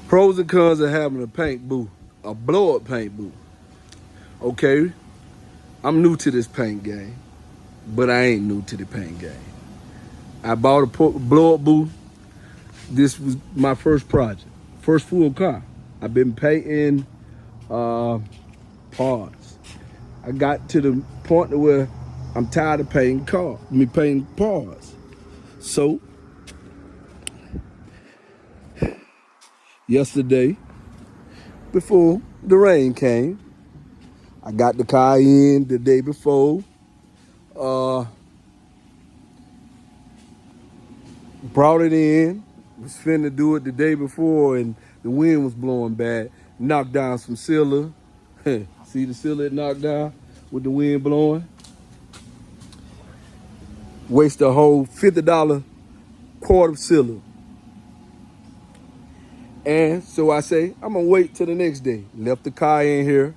Pros and cons of having a paint booth, a blow-up paint booth. Okay, I'm new to this paint game, but I ain't new to the paint game. I bought a blow-up booth. This was my first project, first full car. I've been painting parts. I got to the point where I'm tired of painting painting parts. So yesterday, before the rain came, I got the car in the day before. Brought it in, was finna do it the day before, and the wind was blowing bad. Knocked down some sealer. See the sealer it knocked down with the wind blowing? Waste a whole $50 quart of sealer. And so I say, I'm gonna wait till the next day. Left the car in here,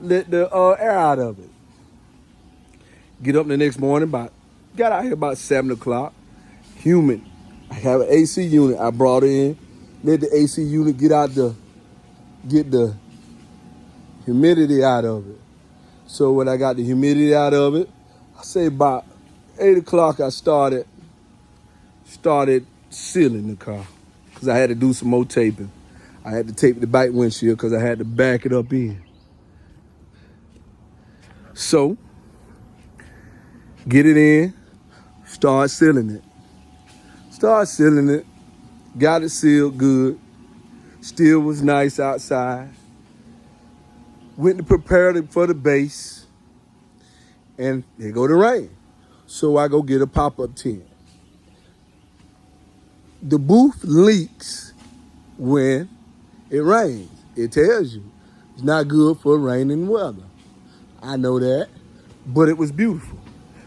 let the air out of it. Get up the next morning, got out here about 7 o'clock. Humid. I have an AC unit I brought in. Let the AC unit get the humidity out of it. So when I got the humidity out of it, I say about 8 o'clock I started sealing the car because I had to do some more taping. I had to tape the back windshield because I had to back it up in. So, get it in, start sealing it. Got it sealed good. Still was nice outside. Went to prepare it for the base. And there go the rain. So I go get a pop-up tent. The booth leaks when it rains. It tells you it's not good for raining weather. I know that, but it was beautiful.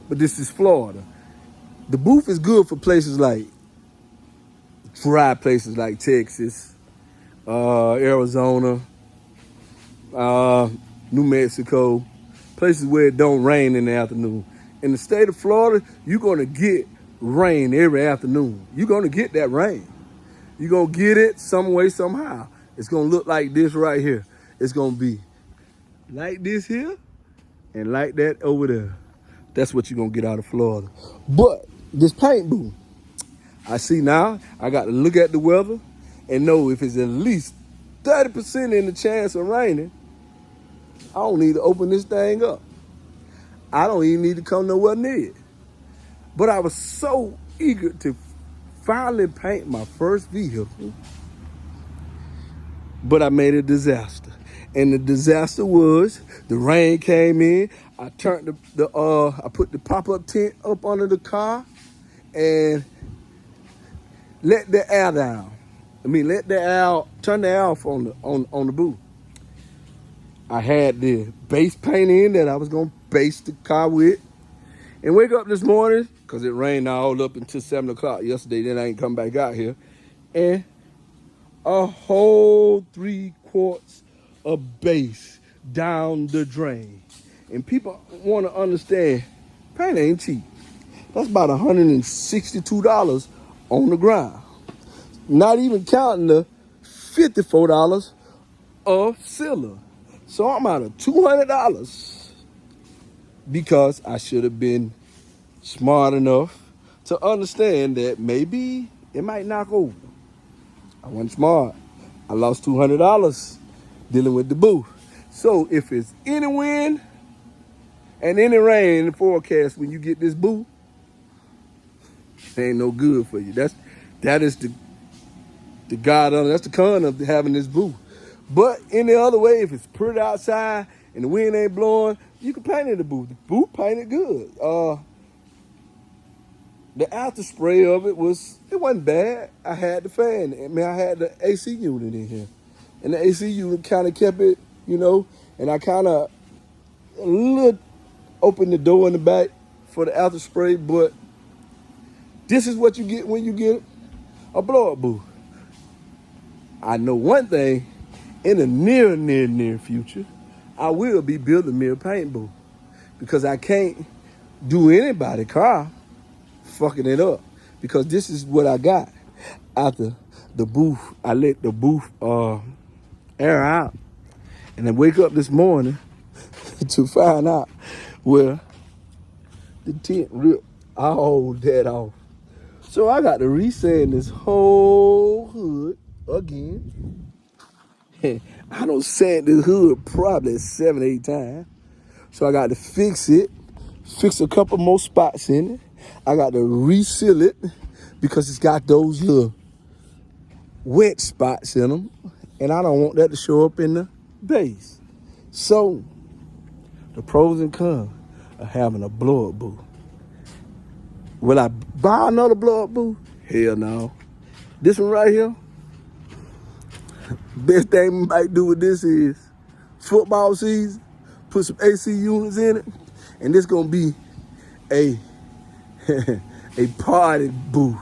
But this is Florida. The booth is good for places like dry places like Texas, Arizona, New Mexico, places where it don't rain in the afternoon. In the state of Florida, you're gonna get rain every afternoon. You're gonna get that rain. You're gonna get it some way, somehow. It's gonna look like this right here. It's gonna be like this here and like that over there. That's what you're gonna get out of Florida. But this paint booth, I see now, I got to look at the weather and know if it's at least 30% in the chance of raining, I don't need to open this thing up. I don't even need to come nowhere near it. But I was so eager to finally paint my first vehicle, but I made a disaster. And the disaster was the rain came in. I turned I put the pop-up tent up under the car and let the air down. Turn the air off on the booth. I had the base paint in that I was gonna base the car with. And wake up this morning, because it rained all up until 7 o'clock yesterday, then I ain't come back out here. And a whole 3 quarts of base down the drain. And people want to understand, paint ain't cheap. That's about $162 on the ground. Not even counting the $54 of sealer. So I'm out of $200 because I should have been smart enough to understand that maybe it might knock over. I wasn't smart. I lost $200 dealing with the booth. So if it's any wind and any rain in the forecast when you get this booth, it ain't no good for you. That is the that's the con of having this booth. But any other way, if it's pretty outside and the wind ain't blowing, you can paint in the booth. The booth painted good. The after spray of it wasn't bad. I had the fan. I had the AC unit in here. And the AC unit kind of kept it, and I kind of opened the door in the back for the after spray, but this is what you get when you get a blow-up booth. I know one thing, in the near future, I will be building me a paint booth because I can't do anybody's car fucking it up because this is what I got after the booth. I let the booth air out, and I wake up this morning to find out where the tent ripped all that off. So I got to resand this whole hood again. I don't sand this hood probably 7, 8 times. So I got to fix it, fix a couple more spots in it. I got to reseal it because it's got those little wet spots in them, and I don't want that to show up in the base. So the pros and cons of having a blow-up booth. Will I buy another blow-up booth? Hell no. This one right here, best thing we might do with this is football season, put some AC units in it, and this gonna be a a party booth.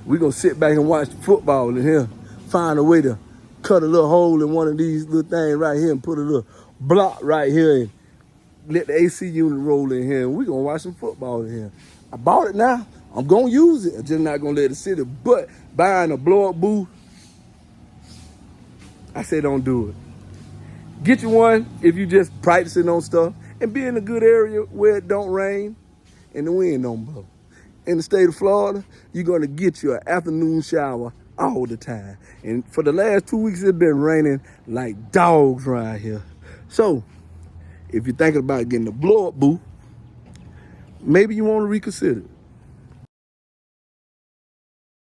We gonna sit back and watch football in here, find a way to cut a little hole in one of these little things right here and put a little block right here and let the AC unit roll in here, and we gonna watch some football in here. I bought it now. I'm gonna use it. I'm just not gonna let it sit there. But buying a blow-up booth, I say don't do it. Get you one if you just practicing on stuff and be in a good area where it don't rain and the wind don't blow. In the state of Florida, you're gonna get you an afternoon shower all the time. And for the last 2 weeks, it's been raining like dogs around here. So if you're thinking about getting a blow-up booth, maybe you want to reconsider.